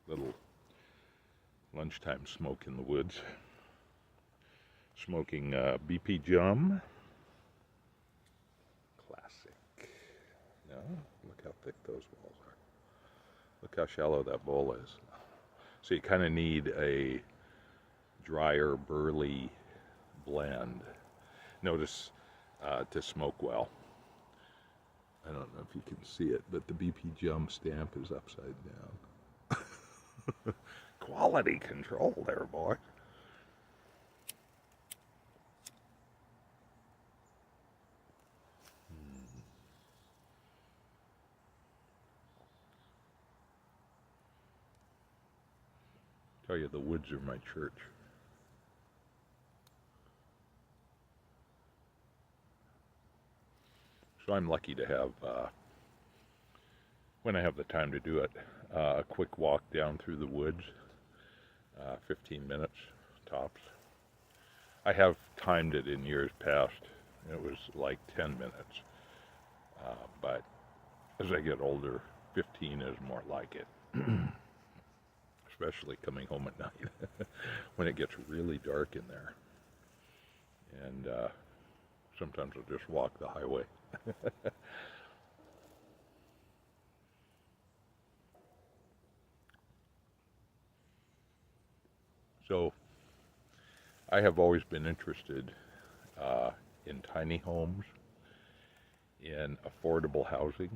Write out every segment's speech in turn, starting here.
Little lunchtime smoke in the woods. Smoking BP Jum. Classic. No? Look how thick those walls are. Look how shallow that bowl is. So you kind of need a drier, burly blend. Notice to smoke well. I don't know if you can see it, but the BP Jum stamp is upside down. Quality control there, boy. Tell you, the woods are my church. So I'm lucky to have, when I have the time to do it, a quick walk down through the woods, 15 minutes tops. I have timed it in years past. It was like 10 minutes. But as I get older, 15 is more like it. Especially coming home at night when it gets really dark in there. And sometimes I'll just walk the highway. So I have always been interested in tiny homes, in affordable housing,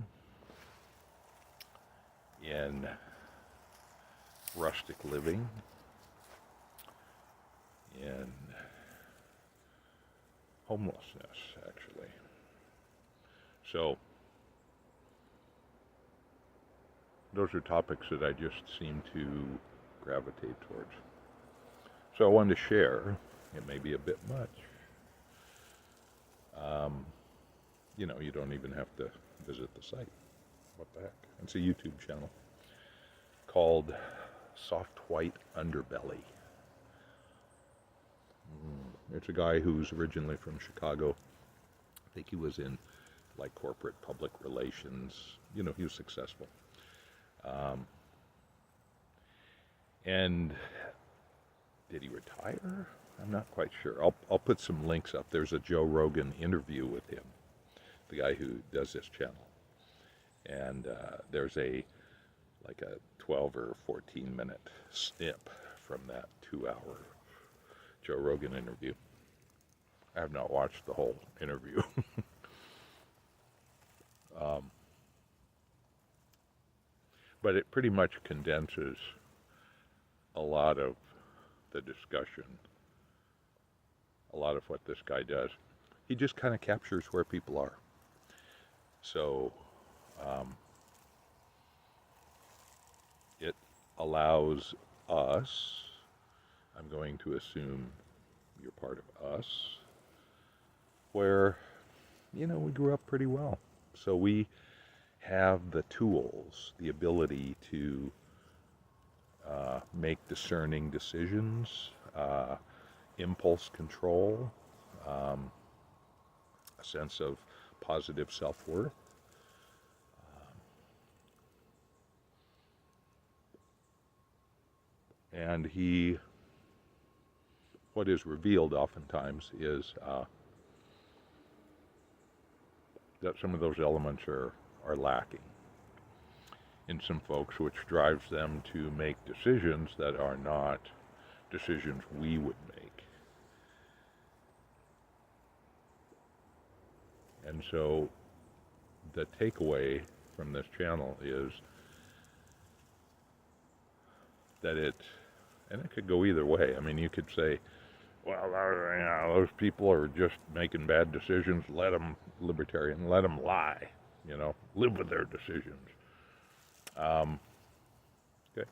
in rustic living, in homelessness, actually. So those are topics that I just seem to gravitate towards. So I wanted to share. It may be a bit much. You know, you don't even have to visit the site. What the heck? It's a YouTube channel called Soft White Underbelly. It's a guy who's originally from Chicago. I think he was in like corporate public relations. You know, he was successful. And did he retire? I'm not quite sure. I'll put some links up. There's a Joe Rogan interview with him, the guy who does this channel. And there's a 12 or 14 minute snip from that 2-hour Joe Rogan interview. I have not watched the whole interview. But it pretty much condenses a lot of the discussion, a lot of what this guy does. He just kind of captures where people are. So it allows us, I'm going to assume you're part of us, where, you know, we grew up pretty well. So we have the tools, the ability to make discerning decisions, impulse control, a sense of positive self-worth. And what is revealed oftentimes is that some of those elements are lacking in some folks, which drives them to make decisions that are not decisions we would make. And so the takeaway from this channel is that it could go either way. I mean, you could say, well, you know, those people are just making bad decisions, let them, libertarian, let them lie, you know, live with their decisions. Okay.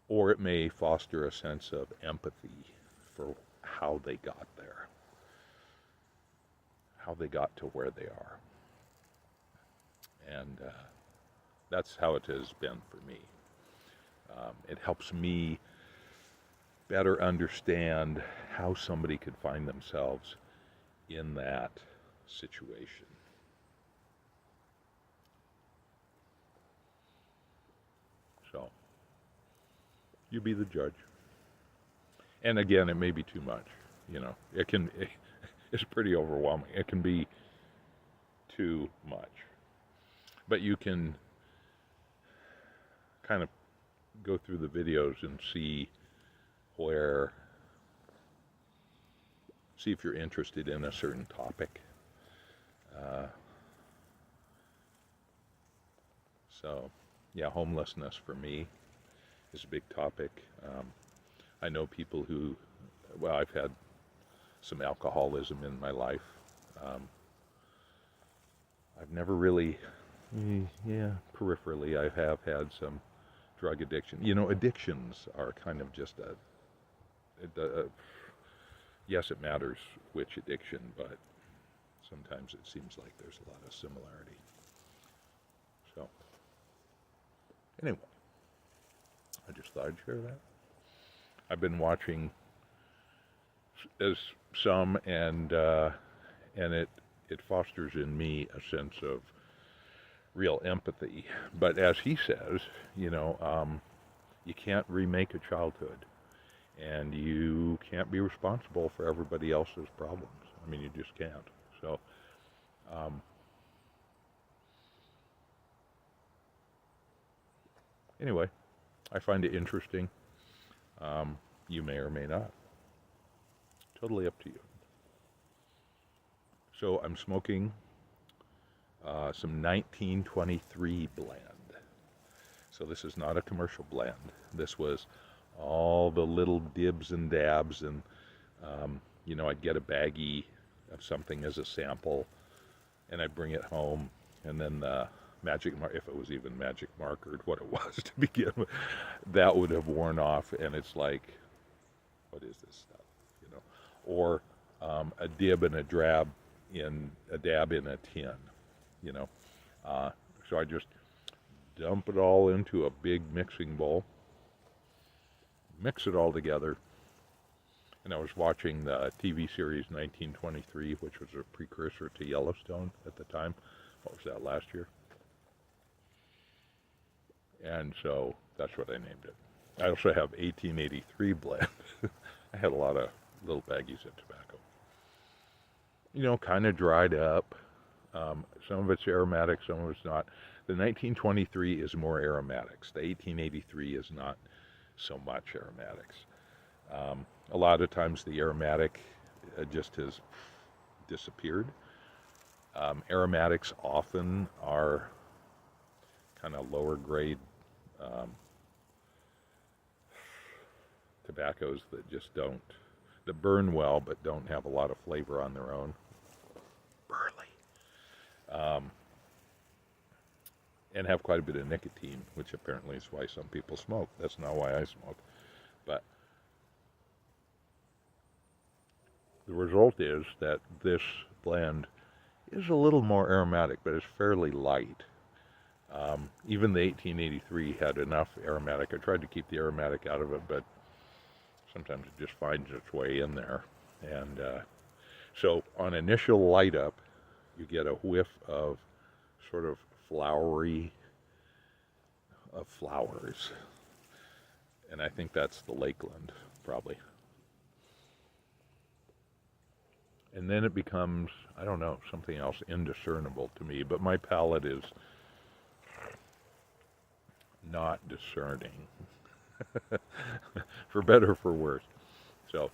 Or it may foster a sense of empathy for how they got there, how they got to where they are. And that's how it has been for me. It helps me better understand how somebody could find themselves in that situation. You be the judge. And again, it may be too much. It's pretty overwhelming. It can be too much. But you can kind of go through the videos and see if you're interested in a certain topic. So, yeah, homelessness for me is a big topic. I know people who, I've had some alcoholism in my life. I've never really, peripherally, I have had some drug addiction. Addictions are kind of just yes, it matters which addiction, but sometimes it seems like there's a lot of similarity. So, anyway, I just thought I'd share that. I've been watching some, and it fosters in me a sense of real empathy. But as he says, you can't remake a childhood, and you can't be responsible for everybody else's problems. I mean, you just can't. So, anyway, I find it interesting. You may or may not. Totally up to you. So I'm smoking some 1923 blend. So this is not a commercial blend. This was all the little dibs and dabs, and I'd get a baggie of something as a sample, and I'd bring it home, and then the if it was even magic markered what it was to begin with, that would have worn off, and it's like, what is this stuff, or a dib and a dab in a tin, so I just dump it all into a big mixing bowl, mix it all together. And I was watching the TV series 1923, which was a precursor to Yellowstone at the time. What was that, last year? And so that's what I named it. I also have 1883 blend. I had a lot of little baggies of tobacco. Kind of dried up. Some of it's aromatic, some of it's not. The 1923 is more aromatics. The 1883 is not so much aromatics. A lot of times the aromatic just has disappeared. Aromatics often are kind of lower grade tobaccos that that burn well but don't have a lot of flavor on their own. Burley. And have quite a bit of nicotine, which apparently is why some people smoke. That's not why I smoke. But the result is that this blend is a little more aromatic, but it's fairly light. Even the 1883 had enough aromatic. I tried to keep the aromatic out of it, but sometimes it just finds its way in there. And so on initial light up, you get a whiff of sort of flowers. And I think that's the Lakeland, probably. And then it becomes, I don't know, something else indiscernible to me, but my palate is not discerning, for better or for worse. So,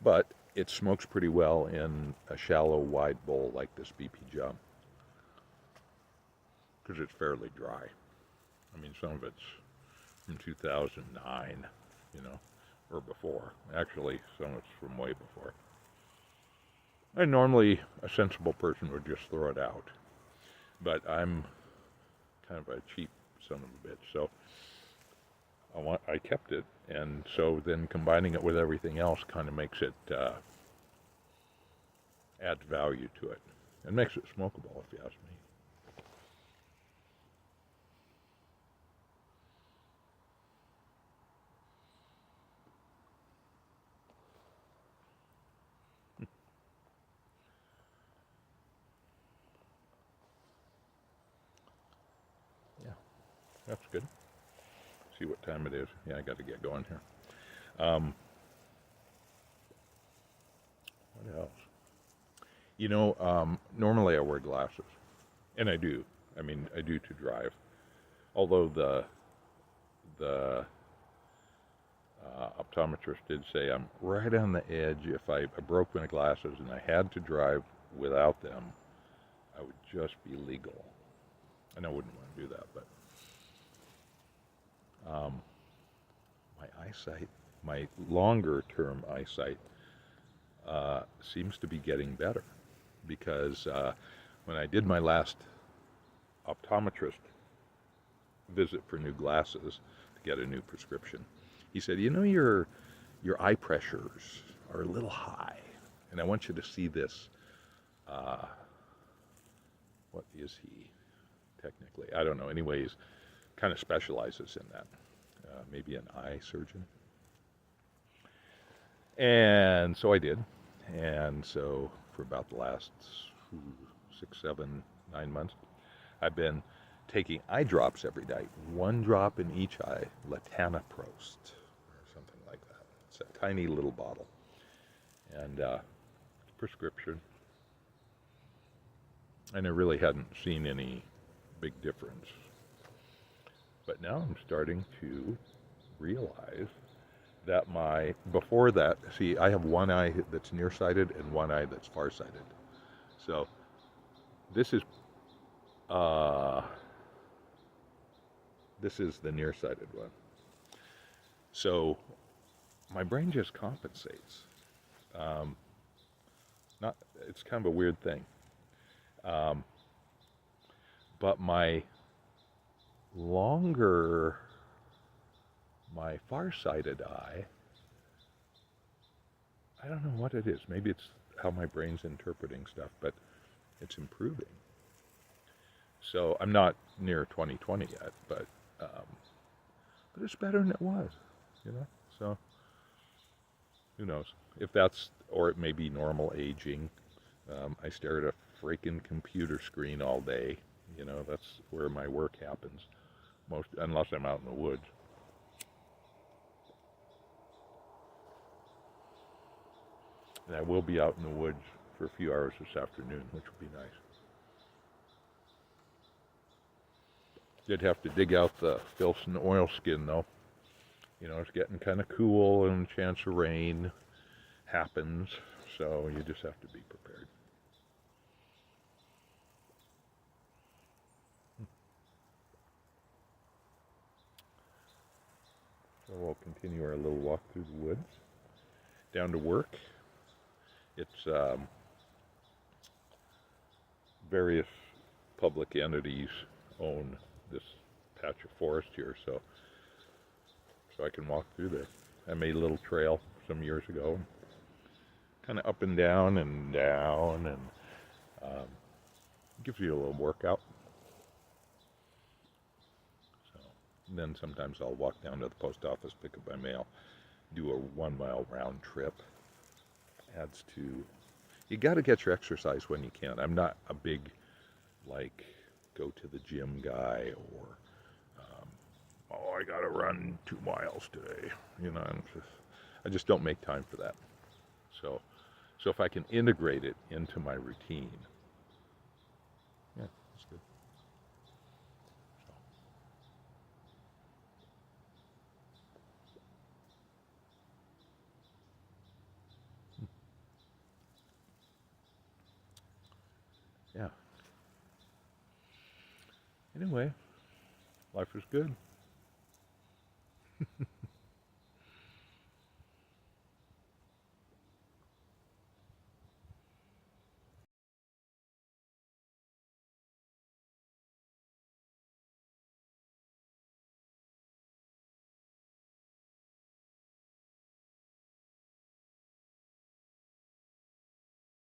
but it smokes pretty well in a shallow, wide bowl like this BP Jum, because it's fairly dry. I mean, some of it's from 2009, or before. Actually, some of it's from way before. And normally, a sensible person would just throw it out. But I'm kind of a cheap son of a bitch, so I kept it, and so then combining it with everything else kind of makes it, adds value to it, and makes it smokable, if you ask me. That's good. See what time it is. Yeah, I got to get going here. Um, what else? Normally I wear glasses, and I do. I mean, I do to drive. Although the optometrist did say I'm right on the edge. If I broke my glasses and I had to drive without them, I would just be legal. And I wouldn't want to do that, but my eyesight, my longer-term eyesight, seems to be getting better because when I did my last optometrist visit for new glasses to get a new prescription, he said, your eye pressures are a little high, and I want you to see this. What is he technically? I don't know. Anyways, kind of specializes in that. Maybe an eye surgeon. And so I did. And so for about the last 6, 7, 9 months, I've been taking eye drops every night. 1 drop in each eye, latanoprost, or something like that. It's a tiny little bottle. And prescription. And I really hadn't seen any big difference. But now I'm starting to realize that before that, see, I have one eye that's nearsighted and one eye that's farsighted. So this is the nearsighted one. So my brain just compensates. It's kind of a weird thing. But my farsighted eye, I don't know what it is. Maybe it's how my brain's interpreting stuff, but it's improving. So I'm not near 20/20 yet, but it's better than it was, So who knows if that's, or it may be normal aging. I stare at a freaking computer screen all day. That's where my work happens, unless I'm out in the woods. And I will be out in the woods for a few hours this afternoon, which will be nice. Did have to dig out the Filson oilskin, though. It's getting kind of cool and a chance of rain happens, so you just have to be prepared. So we'll continue our little walk through the woods, down to work. It's various public entities own this patch of forest here, so I can walk through there. I made a little trail some years ago, kind of up and down, and gives you a little workout. So then sometimes I'll walk down to the post office, pick up my mail, do a 1 mile round trip. Adds to, you got to get your exercise when you can. I'm not a big go to the gym guy, or I got to run 2 miles today. I just don't make time for that. So if I can integrate it into my routine, yeah, that's good. Yeah. Anyway, life is good.